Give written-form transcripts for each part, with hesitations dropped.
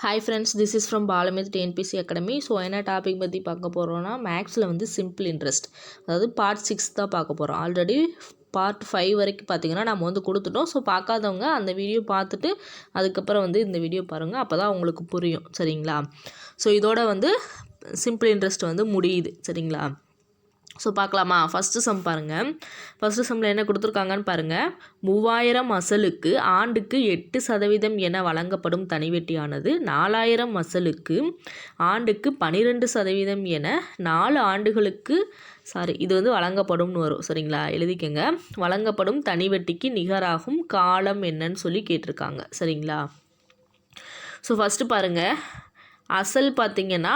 Hi friends, this is from Balamith TNPSC academy. So என்ன topic பற்றி பார்க்க போகிறோன்னா, மேக்ஸில் வந்து சிம்பிள் இன்ட்ரெஸ்ட், அதாவது பார்ட் 6 தான் பார்க்க போகிறோம். ஆல்ரெடி பார்ட் 5 வரைக்கும் பார்த்திங்கன்னா நம்ம வந்து கொடுத்துட்டோம். ஸோ பார்க்காதவங்க அந்த வீடியோ பார்த்துட்டு அதுக்கப்புறம் வந்து இந்த வீடியோ பாருங்கள், அப்போ தான் உங்களுக்கு புரியும். சரிங்களா? ஸோ இதோட வந்து சிம்பிள் இன்ட்ரெஸ்ட் வந்து முடியுது. சரிங்களா? ஸோ பார்க்கலாமா? ஃபஸ்ட்டு சம் பாருங்கள். ஃபஸ்ட்டு சம்மில் என்ன கொடுத்துருக்காங்கன்னு பாருங்கள். 3000 அசலுக்கு ஆண்டுக்கு 8% என வழங்கப்படும் தனிவெட்டியானது 4000 அசலுக்கு ஆண்டுக்கு 12% என 4 ஆண்டுகளுக்கு இது வந்து வழங்கப்படும்னு வரும். சரிங்களா? எழுதிக்கங்க. வழங்கப்படும் தனிவெட்டிக்கு நிகராகும் காலம் என்னன்னு சொல்லி கேட்டிருக்காங்க. சரிங்களா? ஸோ ஃபஸ்ட்டு பாருங்கள், அசல் பார்த்திங்கன்னா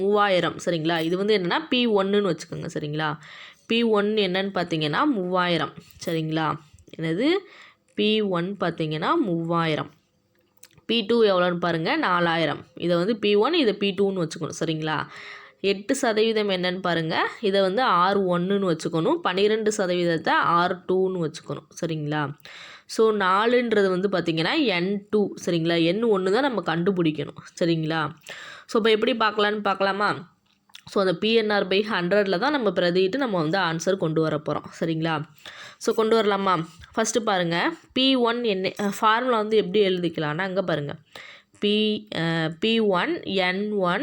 3000. சரிங்களா? இது வந்து என்னென்னா P1ன்னு வச்சுக்கோங்க. சரிங்களா? P1 என்னன்னு பார்த்தீங்கன்னா 3000. சரிங்களா? என்னது P1 பார்த்தீங்கன்னா 3000. P2 எவ்வளோன்னு பாருங்கள், 4000. இதை வந்து P1, இதை P2ன்னு வச்சுக்கணும். சரிங்களா? 8% என்னன்னு பாருங்கள், இதை வந்து R1ன்னு வச்சுக்கணும். 12% R2ன்னு வச்சுக்கணும். சரிங்களா? ஸோ 4ன்றது வந்து பார்த்திங்கன்னா N2. சரிங்களா? N1 தான் நம்ம கண்டுபிடிக்கணும். சரிங்களா? ஸோ இப்போ எப்படி பார்க்கலான்னு பார்க்கலாமா? ஸோ அந்த PNR/100 தான் நம்ம பிரதிட்டு நம்ம வந்து ஆன்சர் கொண்டு வர போகிறோம். சரிங்களா? ஸோ கொண்டு வரலாமா? ஃபஸ்ட்டு பாருங்கள், P1 என்ன ஃபார்முலா வந்து எப்படி எழுதிக்கலான்னா, அங்கே பாருங்கள், P1 N1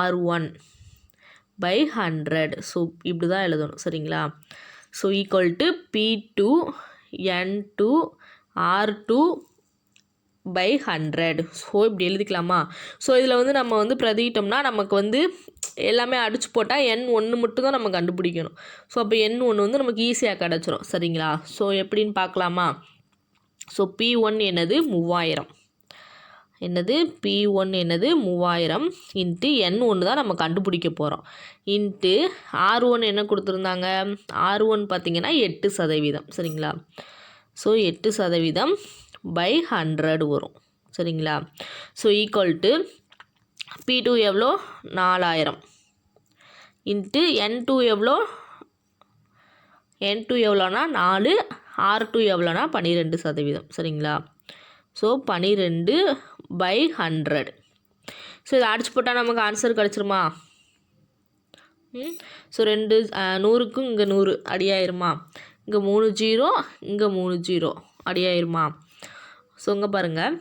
R1/100. ஸோ இப்படி தான் எழுதணும். சரிங்களா? So equal to P2 N2 R2/100. So இப்படி எழுதிக்கலாமா? ஸோ இதில் வந்து நம்ம வந்து பிரதிட்டோம்னா நமக்கு வந்து எல்லாமே அடிச்சு போட்டால் N1 மட்டும் தான் நம்ம கண்டுபிடிக்கணும். ஸோ அப்போ N1 வந்து நமக்கு ஈஸியாக கிடச்சிரும். சரிங்களா? ஸோ எப்படின்னு பார்க்கலாமா? ஸோ P1 என்னது 3000. என்னது P1 என்னது 3000 இன்ட்டு N1 தான் நம்ம கண்டுபிடிக்க போகிறோம். இன்ட்டு R1 என்ன கொடுத்துருந்தாங்க? R1 பார்த்திங்கன்னா 8%. சரிங்களா? ஸோ 8%/100 வரும். சரிங்களா? ஸோ ஈக்குவல் டு P2 எவ்வளோ? 4000 இன்ட்டு N2 எவ்வளோ? N2 எவ்வளோனா 4, R2 எவ்வளோனா 12%. சரிங்களா? ஸோ 12/100. ஸோ இதை அடிச்சு போட்டால் நமக்கு ஆன்சர் கிடச்சிருமா? ஸோ 100க்கும் இங்கே 100 அடியாயிருமா? இங்கே 3 0, இங்கே 3 0 அடியாயிருமா? ஸோ இங்கே பாருங்கள்,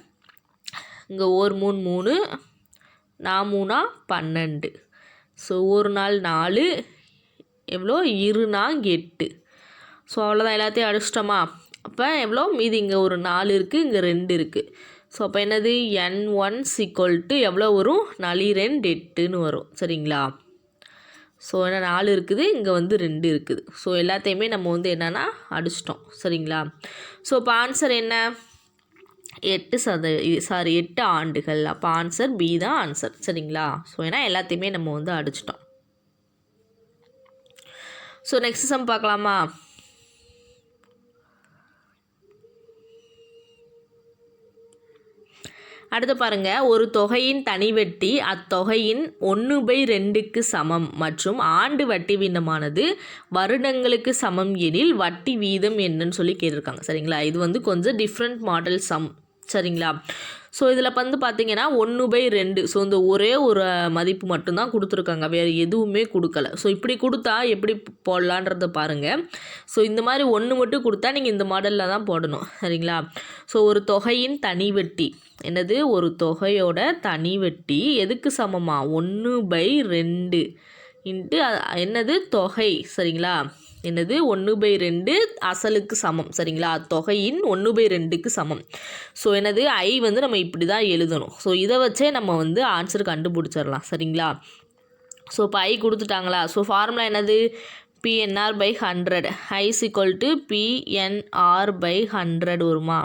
இங்கே 1 3 3, 4 3 12. ஸோ 1 நாள் 4, எவ்வளோ? 2 நாள் 8. ஸோ அவ்வளோதான், எல்லாத்தையும் அடிச்சிட்டோமா? அப்போ எவ்வளோ மீதி? இங்கே ஒரு 4 இருக்குது, இங்கே 2 இருக்குது. ஸோ அப்போ என்னது? N1 எவ்வளோ வரும்? 4 2 8ன்னு வரும். சரிங்களா? ஸோ என்ன 4 இருக்குது, இங்கே வந்து 2 இருக்குது. ஸோ எல்லாத்தையுமே நம்ம வந்து என்னென்னா அடிச்சிட்டோம். சரிங்களா? ஸோ இப்போ ஆன்சர் என்ன? 8 ஆண்டுகள். அப்போ ஆன்சர் B தான் ஆன்சர். சரிங்களா? ஸோ ஏன்னா எல்லாத்தையுமே நம்ம வந்து அடிச்சிட்டோம். ஸோ நெக்ஸ்ட் சம் பார்க்கலாமா? அடுத்து பாருங்கள், ஒரு தொகையின் தனிவெட்டி அத்தொகையின் 1/2க்கு சமம் மற்றும் ஆண்டு வட்டி வீதமானது வருடங்களுக்கு சமம் எனில் வட்டி வீதம் என்னன்னு சொல்லி கேட்டிருக்காங்க. சரிங்களா? இது வந்து கொஞ்சம் டிஃப்ரெண்ட் மாடல் சம். சரிங்களா? ஸோ இதில் வந்து பார்த்திங்கன்னா 1/2. ஸோ இந்த ஒரே ஒரு மதிப்பு மட்டும்தான் கொடுத்துருக்காங்க, வேறு எதுவுமே கொடுக்கல. ஸோ இப்படி கொடுத்தா எப்படி போடலான்றத பாருங்கள். ஸோ இந்த மாதிரி 1 மட்டும் கொடுத்தா நீங்கள் இந்த மாடலில் தான் போடணும். சரிங்களா? ஸோ ஒரு தொகையின் தனிவெட்டி என்னது? ஒரு தொகையோட தனிவெட்டி எதுக்கு சமமா? 1/2 இன்ட்டு என்னது? தொகை. சரிங்களா? என்னது? 1/2 அசலுக்கு சமம். சரிங்களா? தொகையின் 1/2க்கு சமம். ஸோ என்னது? I வந்து நம்ம இப்படி தான் எழுதணும். ஸோ இதை வச்சே நம்ம வந்து ஆன்சர் கண்டுபிடிச்சிடலாம். சரிங்களா? ஸோ இப்போ I கொடுத்துட்டாங்களா? ஸோ ஃபார்முலா என்னது? PNR/100. I = PNR/100 வருமா?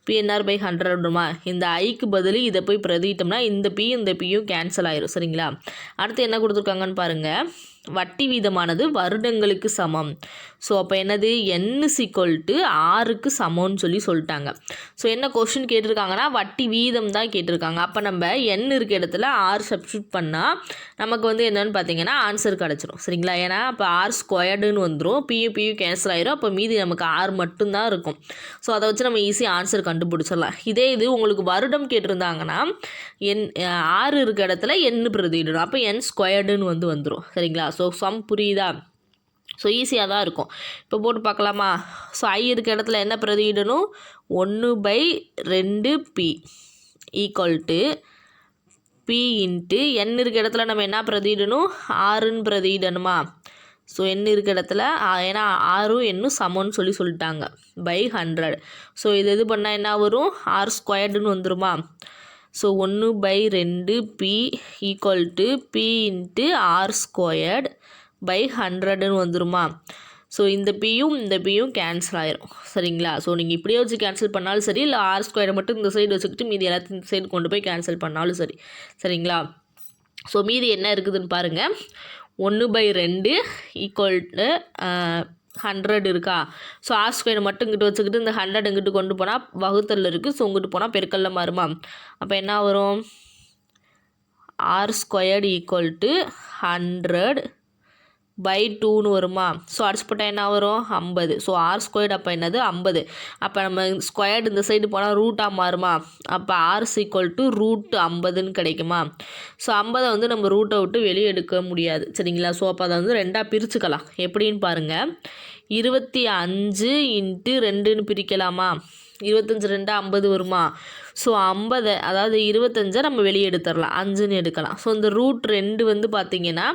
PNR/100 வருமா? இந்த ஐக்கு பதில் இதை போய் பிரதிட்டோம்னா இந்த P இந்த Pயும் கேன்சல் ஆயிரும். சரிங்களா? அடுத்து என்ன கொடுத்துருக்காங்கன்னு பாருங்கள். வட்டி வீதமானது வருடங்களுக்கு சமம். ஸோ அப்போ என்னது n = 6க்கு சமம்னு சொல்லிட்டாங்க. ஸோ என்ன கொஸ்டின் கேட்டிருக்காங்கன்னா வட்டி வீதம் தான் கேட்டிருக்காங்க. அப்போ நம்ம n இருக்க இடத்துல 6 சப்ஸ்டியூட் பண்ணால் நமக்கு வந்து என்னென்னு பார்த்தீங்கன்னா ஆன்சர் கிடச்சிரும். சரிங்களா? ஏன்னா இப்போ r² வந்துடும், பியும் கேன்சல் ஆயிரும். அப்போ மீதி நமக்கு 6 மட்டும்தான் இருக்கும். ஸோ அதை வச்சு நம்ம ஈஸியாக ஆன்சர் கண்டுபிடிச்சிடலாம். இதே இது உங்களுக்கு வருடம் கேட்டிருந்தாங்கன்னா 6 இருக்க இடத்துல n பிரதியிடணும். அப்போ n² வந்துடும். சரிங்களா? ஸோ சம் புரியுதா? ஸோ ஈஸியாக தான் இருக்கும். இப்போ போட்டு பார்க்கலாமா? ஸோ I இருக்க இடத்துல என்ன பிரதியிடணும்? 1/2p = p இன்ட்டு n இருக்க இடத்துல நம்ம என்ன பிரதியிடணும்? 6ன்னு பிரதியிடணுமா? ஸோ n இருக்க இடத்துல ஏன்னா 6ம் n சமம்னு சொல்லிட்டாங்க /100. ஸோ இது பண்ணால் என்ன வரும்? r² வந்துருமா? So 1/2p = p into r² /100 வந்துருமா? ஸோ இந்த பியும் கேன்சல் ஆயிரும். சரிங்களா? ஸோ நீங்கள் இப்படியே வச்சு கேன்சல் பண்ணாலும் சரி, இல்லை r² மட்டும் இந்த சைடு வச்சுக்கிட்டு மீதி எல்லாத்தையும் இந்த சைடு கொண்டு போய் கேன்சல் பண்ணாலும் சரி. சரிங்களா? ஸோ மீதி என்ன இருக்குதுன்னு பாருங்கள். 1/2 = 100 இருக்கா? ஸோ r² மட்டும் இங்கிட்டு வச்சுக்கிட்டு இந்த 100 இங்கிட்டு கொண்டு போனால் வகுத்தலில் இருக்குது. ஸோ இங்கிட்டு போனால் பெருக்கல்ல மாறுமா? அப்போ என்ன வரும்? r² = 100/2ன்னு வருமா? ஸோ அடிச்சு போட்டால் என்ன வரும்? 50. ஸோ r² அப்போ என்னது? 50. அப்போ நம்ம ஸ்கொயர்டு இந்த சைடு போனால் ரூட்டாக மாறுமா? அப்போ r = √50ன்னு கிடைக்குமா? ஸோ 50 வந்து நம்ம ரூட்டை விட்டு வெளியே எடுக்க முடியாது. சரிங்களா? ஸோ அப்போ அதை வந்து 2ஆக பிரிச்சுக்கலாம். எப்படின்னு பாருங்கள். 25 × 2ன்னு பிரிக்கலாமா? 25 2 50 வருமா? ஸோ 50, அதாவது 25 நம்ம வெளியே எடுத்துடலாம், 5ன்னு எடுக்கலாம். ஸோ இந்த √2 வந்து பார்த்திங்கன்னா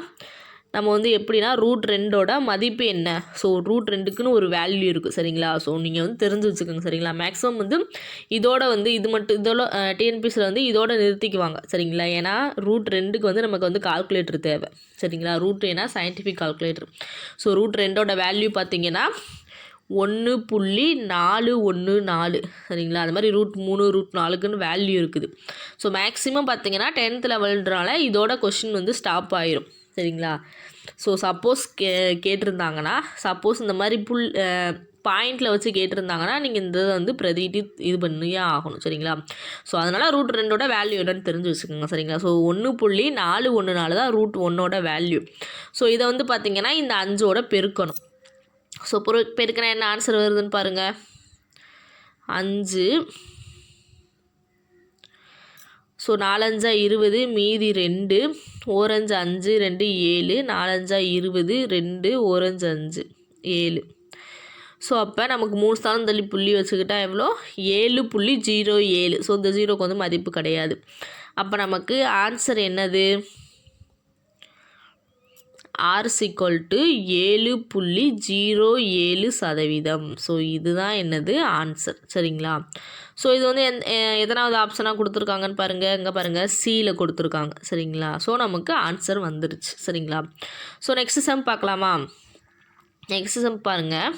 நம்ம வந்து எப்படின்னா √2ஓட மதிப்பு என்ன? ஸோ √2க்குன்னு ஒரு வேல்யூ இருக்குது. சரிங்களா? ஸோ நீங்கள் வந்து தெரிஞ்சு வச்சுக்கோங்க. சரிங்களா? மேக்ஸிமம் வந்து இதோட வந்து இது மட்டும் இதோட டிஎன்பிஎஸ்சியில் வந்து இதோட நிறுத்திக்குவாங்க. சரிங்களா? ஏன்னா √2க்கு வந்து நமக்கு வந்து கால்குலேட்டர் தேவை. சரிங்களா? ஏன்னா சயின்டிஃபிக் கால்குலேட்டர். ஸோ √2ஓட வேல்யூ பார்த்திங்கன்னா 1.414. சரிங்களா? அது மாதிரி √3 √4க்குன்னு வேல்யூ இருக்குது. ஸோ மேக்ஸிமம் பார்த்திங்கன்னா 10th லெவல்ன்றனால இதோட கொஷின் வந்து ஸ்டாப் ஆயிரும். சரிங்களா? ஸோ சப்போஸ் கேட்டிருந்தாங்கன்னா, சப்போஸ் இந்த மாதிரி பாயிண்டில் வச்சு கேட்டிருந்தாங்கன்னா நீங்கள் இந்த இதை வந்து பிரதிட்டு இது பண்ணியே ஆகணும். சரிங்களா? ஸோ அதனால் √2ஓட வேல்யூ என்னன்னு தெரிஞ்சு வச்சுக்கோங்க. சரிங்களா? ஸோ 1.414 தான் √1ஓட வேல்யூ. ஸோ இதை வந்து பார்த்திங்கன்னா இந்த 5ஓட பெருக்கணும். ஸோ பெருக்கினா என்ன ஆன்சர் வருதுன்னு பாருங்கள். 5. ஸோ 4 5 20, மீதி 2, 1 5 5 2 7, 4 5 20, 2 1 5 5 7. ஸோ அப்போ நமக்கு 3 ஸ்தானம் தள்ளி புள்ளி வச்சுக்கிட்டா எவ்வளோ? 7.07. ஸோ இந்த 0க்கு வந்து மதிப்பு கிடையாது. அப்போ நமக்கு ஆன்சர் என்னது? r = 7.07%. ஸோ இதுதான் என்னது? ஆன்சர். சரிங்களா? ஸோ இது வந்து எத்தனாவது ஆப்ஷனாக கொடுத்துருக்காங்கன்னு பாருங்கள். இங்கே பாருங்கள், சியில் கொடுத்துருக்காங்க. சரிங்களா? ஸோ நமக்கு ஆன்சர் வந்துருச்சு. சரிங்களா? ஸோ நெக்ஸ்ட் சம் பார்க்கலாமா? நெக்ஸ்ட் சம் பாருங்கள்.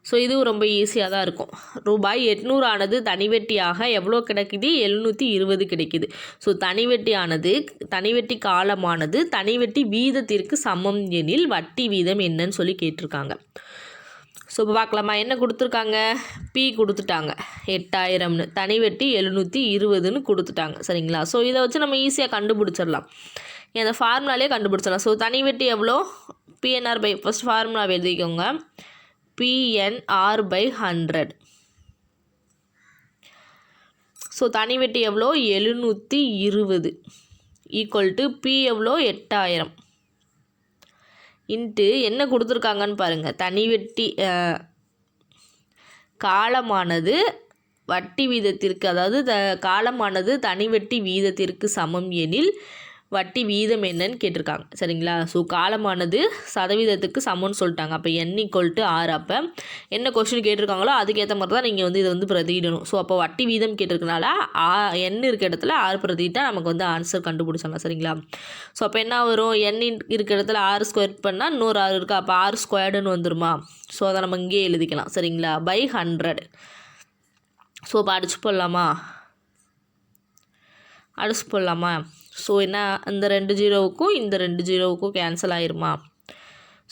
ஸோ இதுவும் ரொம்ப ஈஸியாக தான் இருக்கும். ரூபாய் 800 ஆனது தனிவெட்டியாக எவ்வளோ கிடைக்குது? 720 கிடைக்குது. ஸோ தனிவெட்டி காலமானது தனிவெட்டி வீதத்திற்கு சமம் எனில் வட்டி வீதம் என்னன்னு சொல்லி கேட்டிருக்காங்க. ஸோ இப்போ பார்க்கலாமா? என்ன கொடுத்துருக்காங்க? பி கொடுத்துட்டாங்க 8000ன்னு, தனிவெட்டி 720ன்னு கொடுத்துட்டாங்க. சரிங்களா? ஸோ இதை வச்சு நம்ம ஈஸியாக கண்டுபிடிச்சிடலாம். இந்த ஃபார்முலாலே கண்டுபிடிச்சிடலாம். ஸோ தனிவெட்டி எவ்வளோ? பிஎன்ஆர் பை ஃபஸ்ட் ஃபார்முலா எழுதிக்கோங்க. PNR/100. ஸோ தனிவெட்டி எவ்வளோ? 720 = P எவ்வளோ? 8000 இன்ட்டு என்ன கொடுத்துருக்காங்கன்னு பாருங்கள். தனிவெட்டி காலமானது வட்டி வீதத்திற்கு, அதாவது காலமானது தனிவெட்டி வீதத்திற்கு சமம் எனில் வட்டி வீதம் என்னன்னு கேட்டிருக்காங்க. சரிங்களா? ஸோ காலமானது சதவீதத்துக்கு சமம்னு சொல்லிட்டாங்க. அப்போ n = 6. அப்போ என்ன கொஸ்டின் கேட்டிருக்காங்களோ அதுக்கேற்ற மாதிரி தான் நீங்கள் வந்து இதை வந்து பிரதியிடணும். ஸோ அப்போ வட்டி வீதம் கேட்டிருக்கனால n இருக்க இடத்துல 6 பிரதிட்டா நமக்கு வந்து ஆன்சர் கண்டுபிடிச்சிடலாம். சரிங்களா? ஸோ அப்போ என்ன வரும்? n இருக்க இடத்துல 6² பண்ணால் இன்னொரு 6 இருக்கா? அப்போ r² வந்துருமா? ஸோ அதை நம்ம இங்கேயே எழுதிக்கலாம். சரிங்களா? /100. ஸோ இப்போ அடிச்சு போடலாமா? அடிச்சு போடலாமா? ஸோ என்ன, இந்த 2 ஜீரோவுக்கும் இந்த 2 ஜீரோவுக்கும் கேன்சல் ஆயிருமா?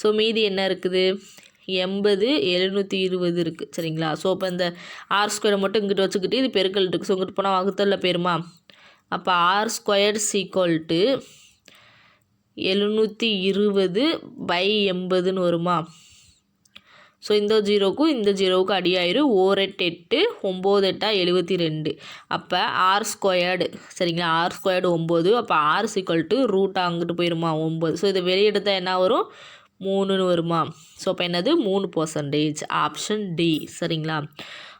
ஸோ மீதி என்ன இருக்குது? 80 720 இருக்குது சரிங்களா. ஸோ இப்போ இந்த ஆர் ஸ்கொயரை மட்டும் இங்கிட்டு வச்சுக்கிட்டு இது பெருக்கல் இருக்குது. ஸோ இங்கிட்டு போனால் வகுத்தலில் போயிருமா? அப்போ ஆர் ஸ்கொயர் ஈக்குவல் டு 720/80ன்னு வருமா? ஸோ இந்த ஜீரோவுக்கும் இந்த ஜீரோவுக்கும் அடியாயிரும். 4 8 8 9 8 72. அப்போ ஆர் ஸ்கொயர்டு சரிங்களா, ஆர் ஸ்கொயர்டு 9. அப்போ ஆர் ஈக்குவல் டு ரூட் அங்கிட்டு போயிருமா 9. ஸோ இதை வெளியெடுத்தால் என்ன வரும்? 3ன்னு வருமா? ஸோ அப்போ என்னது 3%. ஆப்ஷன் டி சரிங்களா.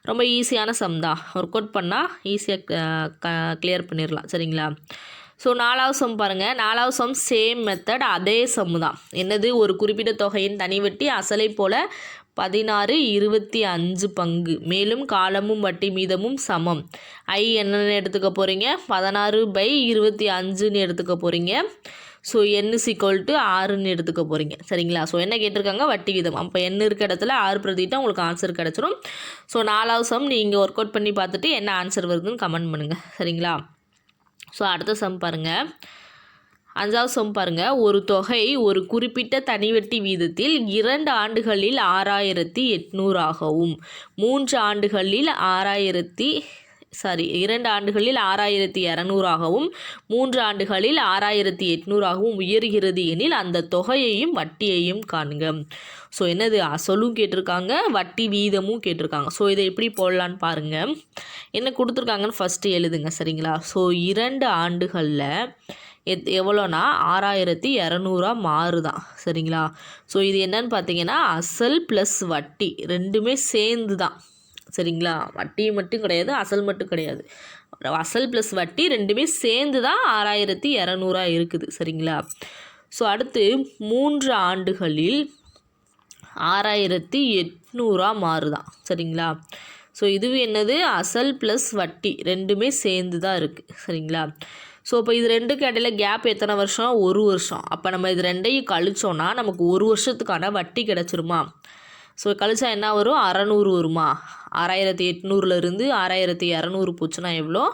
ரொம்ப ஈஸியான சம் தான், ஒர்க் அவுட் பண்ணால் ஈஸியாக கிளியர் பண்ணிடலாம் சரிங்களா. ஸோ 4வது சம் பாருங்கள். 4வது சம் சேம் மெத்தட், அதே சம் தான். என்னது, ஒரு குறிப்பிட்ட தொகையின் தனி வட்டி அசலை போல 16/25 பங்கு, மேலும் காலமும் வட்டி மீதமும் சமம். ஐ என்னென்னு எடுத்துக்க போகிறீங்க? 16/25ன்னு எடுத்துக்க போகிறீங்க. ஸோ n = 6ன்னு எடுத்துக்க போகிறீங்க சரிங்களா. ஸோ என்ன கேட்டிருக்காங்க? வட்டி வீதம். அப்போ n இருக்க இடத்துல 6 பிரதிட்டா உங்களுக்கு ஆன்சர் கிடச்சிரும். ஸோ 4வது சம் நீங்கள் ஒர்க் அவுட் பண்ணி பார்த்துட்டு என்ன ஆன்சர் வருதுன்னு கமெண்ட் பண்ணுங்கள் சரிங்களா. ஸோ அடுத்த சம் பாருங்கள். 5வது சம் பாருங்கள். ஒரு தொகை ஒரு குறிப்பிட்ட தனிவட்டி வீதத்தில் 2 ஆண்டுகளில் 6800 ஆகவும் 2 ஆண்டுகளில் 6200 ஆகவும் 3 ஆண்டுகளில் 6800 ஆகவும் உயர்கிறது எனில் அந்த தொகையையும் வட்டியையும் காண்க. ஸோ என்னது, அசலும் கேட்டிருக்காங்க, வட்டி வீதமும் கேட்டிருக்காங்க. ஸோ இதை எப்படி போடலான்னு பாருங்கள். என்ன கொடுத்துருக்காங்கன்னு ஃபஸ்ட்டு எழுதுங்க சரிங்களா. ஸோ 2 ஆண்டுகளில் எவ்வளோனா 6200 மாறுதான் சரிங்களா. ஸோ இது என்னன்னு பார்த்தீங்கன்னா அசல் ப்ளஸ் வட்டி ரெண்டுமே சேர்ந்து தான் சரிங்களா. வட்டி மட்டும் கிடையாது, அசல் மட்டும் கிடையாது. அசல் ப்ளஸ் வட்டி ரெண்டுமே சேர்ந்து தான் 6200 இருக்குது சரிங்களா. ஸோ அடுத்து 3 ஆண்டுகளில் 6800 மாறுதான் சரிங்களா. ஸோ இதுவும் என்னது, அசல் ப்ளஸ் வட்டி ரெண்டுமே சேர்ந்து தான் இருக்குது சரிங்களா. ஸோ இப்போ இது ரெண்டுக்கு இடையில கேப் எத்தனை வருஷம்? 1 வருஷம். அப்போ நம்ம இது ரெண்டையும் கழிச்சோன்னா நமக்கு 1 வருஷத்துக்கான வட்டி கிடச்சிருமா? ஸோ கழிச்சா என்ன வரும்? 600 வருமா? 6800லேருந்து 6200 போச்சுன்னா எவ்வளோ?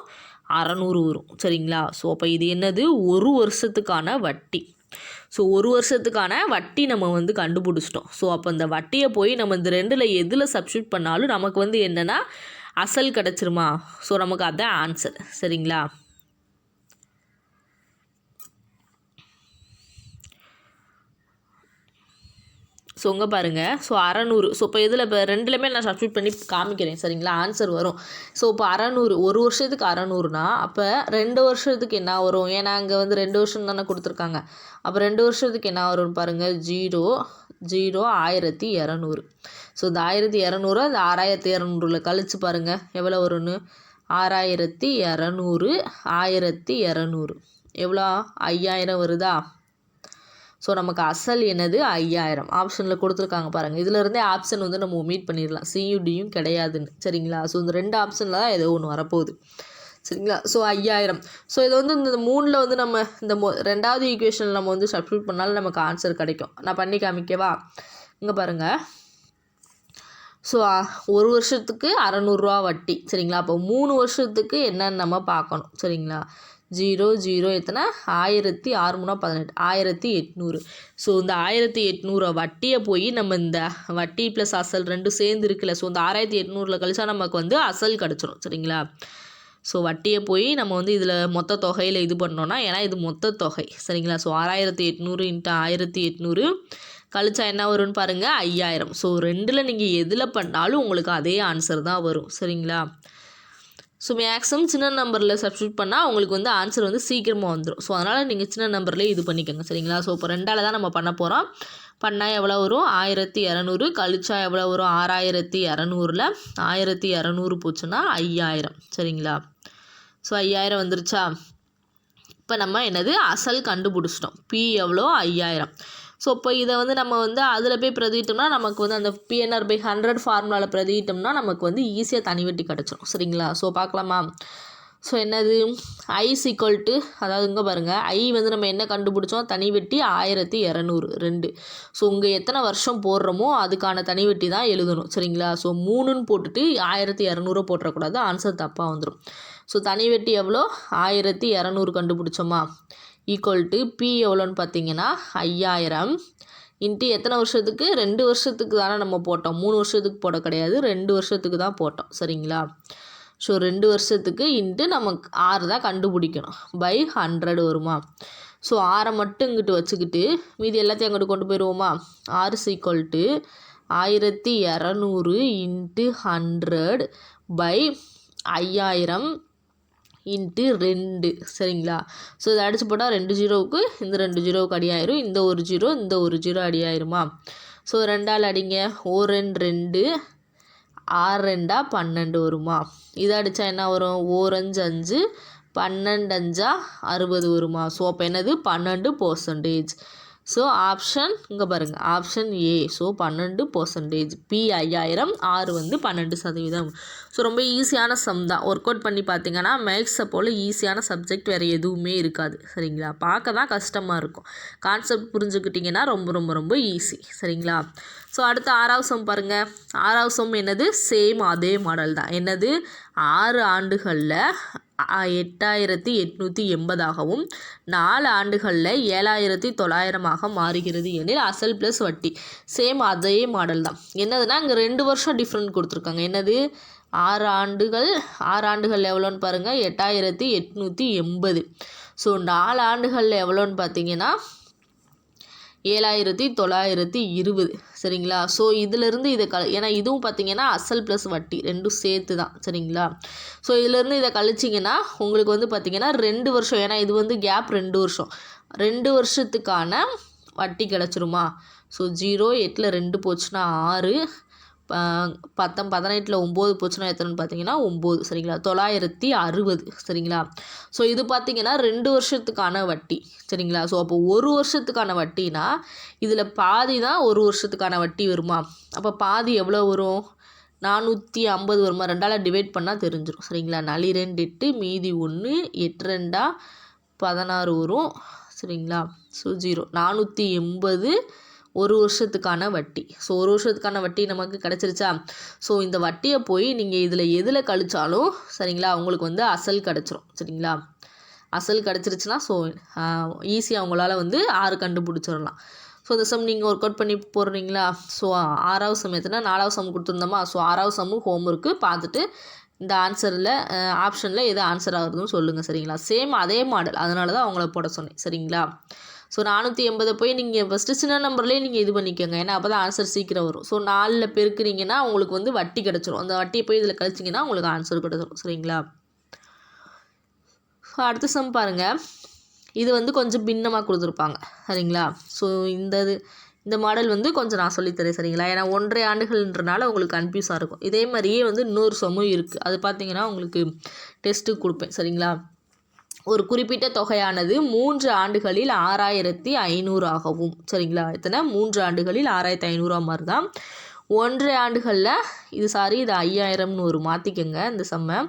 600 வரும் சரிங்களா. ஸோ அப்போ இது என்னது, 1 வருஷத்துக்கான வட்டி. ஸோ 1 வருஷத்துக்கான வட்டி நம்ம கண்டுபிடிச்சிட்டோம். ஸோ அப்போ இந்த வட்டியை போய் நம்ம இந்த ரெண்டில் எதில் சப்ஸ்டியூட் பண்ணாலும் நமக்கு என்னென்னா அசல் கிடச்சிருமா? ஸோ நமக்கு அதுதான் ஆன்சர் சரிங்களா. ஸோ இங்கே பாருங்கள். ஸோ 600. ஸோ இப்போ இதில் இப்போ ரெண்டுலேயுமே நான் சப்ஸ்டியூட் பண்ணி காமிக்கிறேன் சரிங்களா, ஆன்சர் வரும். ஸோ இப்போ 600, 1 வருஷத்துக்கு 600னா அப்போ 2 வருஷத்துக்கு என்ன வரும்? ஏன்னா அங்கே 2 வருஷம் தானே கொடுத்துருக்காங்க. அப்போ 2 வருஷத்துக்கு என்ன வரும்னு பாருங்கள். 0 0 1200. ஸோ இந்த 1200 அந்த 6200 கழிச்சு பாருங்கள் எவ்வளோ வரும்னு. 6200 1200 எவ்வளோ? 5000 வருதா? ஸோ நமக்கு அசல் என்னது 5000. ஆப்ஷனில் கொடுத்துருக்காங்க பாருங்கள். இதிலருந்தே ஆப்ஷன் நம்ம ஒமிட் பண்ணிடலாம், சியூடியும் கிடையாதுன்னு சரிங்களா. ஸோ இந்த 2 ஆப்ஷனில் தான் ஏதோ ஒன்று வரப்போகுது சரிங்களா. ஸோ 5000. ஸோ இதை இந்த 3ல் நம்ம இந்த 2வது ஈக்குவேஷனில் நம்ம சப்ஸ்டியூட் பண்ணாலும் நமக்கு ஆன்சர் கிடைக்கும். நான் பண்ணி காமிக்கவா? இங்கே பாருங்கள். ஸோ 1 வருஷத்துக்கு 600 வட்டி சரிங்களா. அப்போ 3 வருஷத்துக்கு என்னன்னு நம்ம பார்க்கணும் சரிங்களா. 0 0 எத்தனை? 1600 18 1800. ஸோ இந்த 1800 வட்டியை போய் நம்ம இந்த வட்டி ப்ளஸ் அசல் ரெண்டும் சேர்ந்து இருக்குல்ல. ஸோ இந்த 6800 கழிச்சா நமக்கு அசல் கிடச்சிரும் சரிங்களா. ஸோ வட்டியை போய் நம்ம இதில் மொத்த தொகையில் இது பண்ணோன்னா, ஏன்னா இது மொத்த தொகை சரிங்களா. ஸோ 6800 × 1800 கழிச்சா என்ன வரும்னு பாருங்கள் 5000. ஸோ ரெண்டில் நீங்கள் எதில் பண்ணாலும் உங்களுக்கு அதே ஆன்சர் தான் வரும் சரிங்களா. ஸோ மேக்ஸிமம் சின்ன நம்பரில் சப்ஸ்டியூட் பண்ணால் உங்களுக்கு ஆன்சர் சீக்கிரமாக வந்துடும். ஸோ அதனால் நீங்கள் சின்ன நம்பர்லேயே இது பண்ணிக்கோங்க சரிங்களா. ஸோ இப்போ 2ஆல் தான் நம்ம பண்ண போகிறோம். பண்ணால் எவ்வளோ வரும்? 1200 கழிச்சா எவ்வளோ வரும்? 6200ல் 1200 போச்சுன்னா 5000 சரிங்களா. ஸோ 5000 வந்துருச்சா? இப்போ நம்ம என்னது அசல் கண்டுபிடிச்சிட்டோம். பி எவ்வளோ? 5000. ஸோ இப்போ இதை நம்ம அதில் போய் பிரதிட்டோம்னா நமக்கு அந்த PNR/100 ஃபார்முலாவில் பிரதிட்டோம்னா நமக்கு ஈஸியாக தனி வட்டி கிடச்சிரும் சரிங்களா. ஸோ பார்க்கலாமா? ஸோ என்னது ஐ = அதாவது இங்கே பாருங்கள், ஐ நம்ம என்ன கண்டுபிடிச்சோம்? தனி வட்டி 1200 2. ஸோ இங்கே எத்தனை வருஷம் போடுறோமோ அதுக்கான தனி வட்டி தான் எழுதணும் சரிங்களா. ஸோ 3ன்னு போட்டுட்டு 1200 போட்டுறக்கூடாது, ஆன்சர் தப்பாக வந்துடும். ஸோ தனி வட்டி எவ்வளோ 1200 கண்டுபிடிச்சோமா ஈக்குவல் டு பி எவ்வளோன்னு பார்த்தீங்கன்னா 5000 இன்ட்டு எத்தனை வருஷத்துக்கு 2 வருஷத்துக்கு தானே நம்ம போட்டோம், 3 வருஷத்துக்கு போட கிடையாது, 2 வருஷத்துக்கு தான் போட்டோம் சரிங்களா. ஸோ 2 வருஷத்துக்கு இன்ட்டு நமக்கு 6 தான் கண்டுபிடிக்கணும் பை 100 வருமா. ஸோ 6 மட்டும் இங்கிட்டு வச்சுக்கிட்டு மீதி எல்லாத்தையும் அங்கிட்டு கொண்டு போயிடுவோமா. 6 equal to 1200 into 100 by 5000 into 2 சரிங்களா. ஸோ இதை அடித்து போட்டால் 2 ஜீரோவுக்கு இந்த 2 ஜீரோவுக்கு அடியாயிரும், இந்த ஒரு ஜீரோ இந்த ஒரு ஜீரோ அடியாயிருமா. ஸோ 2ஆல் அடிங்க, 1 2 6 2 12 வருமா. இதை அடித்தா என்ன வரும், 1 5 5 12 5 60 வருமா. ஸோ அப்போ என்னது 12%. ஸோ ஆப்ஷன் இங்கே பாருங்கள், option A. So 12%, B 5000, R வந்து 12%. ஸோ ரொம்ப ஈஸியான சம் தான். ஒர்க் அவுட் பண்ணி பார்த்தீங்கன்னா மேக்ஸை போல் ஈஸியான சப்ஜெக்ட் வேறு எதுவுமே இருக்காது சரிங்களா. பார்க்க தான் கஷ்டமாக இருக்கும், கான்செப்ட் புரிஞ்சுக்கிட்டிங்கன்னா ரொம்ப ரொம்ப ரொம்ப ஈஸி சரிங்களா. ஸோ அடுத்து 6வது சம் பாருங்கள். 6வது சம் என்னது, சேம் அதே மாடல் தான். என்னது, 6 ஆண்டுகளில் 8880ஆகவும் 4 ஆண்டுகளில் 7900 மாறுகிறது எனில் அசல் ப்ளஸ் வட்டி. சேம் அதே மாடல் தான். என்னதுன்னா இங்கே 2 வருஷம் டிஃப்ரெண்ட் கொடுத்துருக்காங்க. என்னது, 6 ஆண்டுகள் எவ்வளோன்னு பாருங்கள், 8880. ஸோ 4 ஆண்டுகளில் எவ்வளோன்னு பார்த்தீங்கன்னா 7920 சரிங்களா. ஸோ இதிலேருந்து இதை ஏன்னா இதுவும் பார்த்தீங்கன்னா அசல் ப்ளஸ் வட்டி ரெண்டும் சேர்த்து தான் சரிங்களா. ஸோ இதிலேருந்து இதை கழிச்சிங்கன்னா உங்களுக்கு வந்து பார்த்தீங்கன்னா 2 வருஷம், ஏன்னா இது வந்து கேப் 2 வருஷம், 2 வருஷத்துக்கான வட்டி கிடச்சிருமா. ஸோ 0 8ல் 2 போச்சுன்னா 6, 18ல் 9 போச்சுன்னா எத்தனைன்னு பார்த்தீங்கன்னா 9 சரிங்களா. 960 சரிங்களா. ஸோ இது பார்த்தீங்கன்னா 2 வருஷத்துக்கான வட்டி சரிங்களா. ஸோ அப்போ 1 வருஷத்துக்கான வட்டினா இதில் பாதி தான் 1 வருஷத்துக்கான வட்டி வருமா. அப்போ பாதி எவ்வளோ வரும், 450 வருமா. 2ஆல் டிவைட் பண்ணால் தெரிஞ்சிடும் சரிங்களா. 4 2 8 மீதி 1 8 2 16 வரும் சரிங்களா. ஸோ 0 480 1 வருஷத்துக்கான வட்டி. ஸோ 1 வருஷத்துக்கான வட்டி நமக்கு கிடச்சிருச்சா. ஸோ இந்த வட்டியை போய் நீங்கள் இதில் எதில் கழிச்சாலும் சரிங்களா உங்களுக்கு வந்து அசல் கிடச்சிரும் சரிங்களா. அசல் கிடச்சிருச்சுன்னா ஸோ ஈஸியாக உங்களால் வந்து 6 கண்டுபிடிச்சிடலாம். ஸோ இந்த சம் நீங்கள் ஒர்க் அவுட் பண்ணி போடுறீங்களா. ஸோ 6வது சம் எத்தனை, 4வது சம் கொடுத்துருந்தோமா. ஸோ 6வது சம்மும் ஹோம்ஒர்க்கு பார்த்துட்டு இந்த ஆன்சரில் ஆப்ஷனில் எது ஆன்சர் ஆகுதுன்னு சொல்லுங்கள் சரிங்களா. சேம் அதே மாடல், அதனால தான் அவங்கள போட சொன்னேன் சரிங்களா. ஸோ 480 போய் நீங்கள் ஃபஸ்ட்டு சின்ன நம்பர்லேயே நீங்கள் இது பண்ணிக்கோங்க, ஏன்னா அப்போ தான் ஆன்சர் சீக்கிரம் வரும். ஸோ 4ல் பெருக்குறீங்கன்னா உங்களுக்கு வந்து வட்டி கிடச்சிரும், அந்த வட்டியை போய் இதில் கழிச்சிங்கன்னா உங்களுக்கு ஆன்சர் கிடச்சிரும் சரிங்களா. ஸோ அடுத்த சம் பாருங்கள். இது வந்து கொஞ்சம் பின்னமாக கொடுத்துருப்பாங்க சரிங்களா. ஸோ இந்த மாடல் வந்து கொஞ்சம் நான் சொல்லித்தரேன் சரிங்களா. ஏன்னா 1.5 ஆண்டுகள்ன்றனால உங்களுக்கு கன்ஃபியூஸாக இருக்கும். இதே மாதிரியே வந்து இன்னொரு சம்மும் இருக்குது, அது பார்த்தீங்கன்னா உங்களுக்கு டெஸ்ட்டு கொடுப்பேன் சரிங்களா. ஒரு குறிப்பிட்ட தொகையானது 3 ஆண்டுகளில் 6500 ஆகவும் சரிங்களா. எத்தனை, 3 ஆண்டுகளில் 6500 மாதிரி தான். 1.5 ஆண்டுகளில் இது 5000ன்னு ஒரு மாற்றிக்கங்க, இந்த செம்ம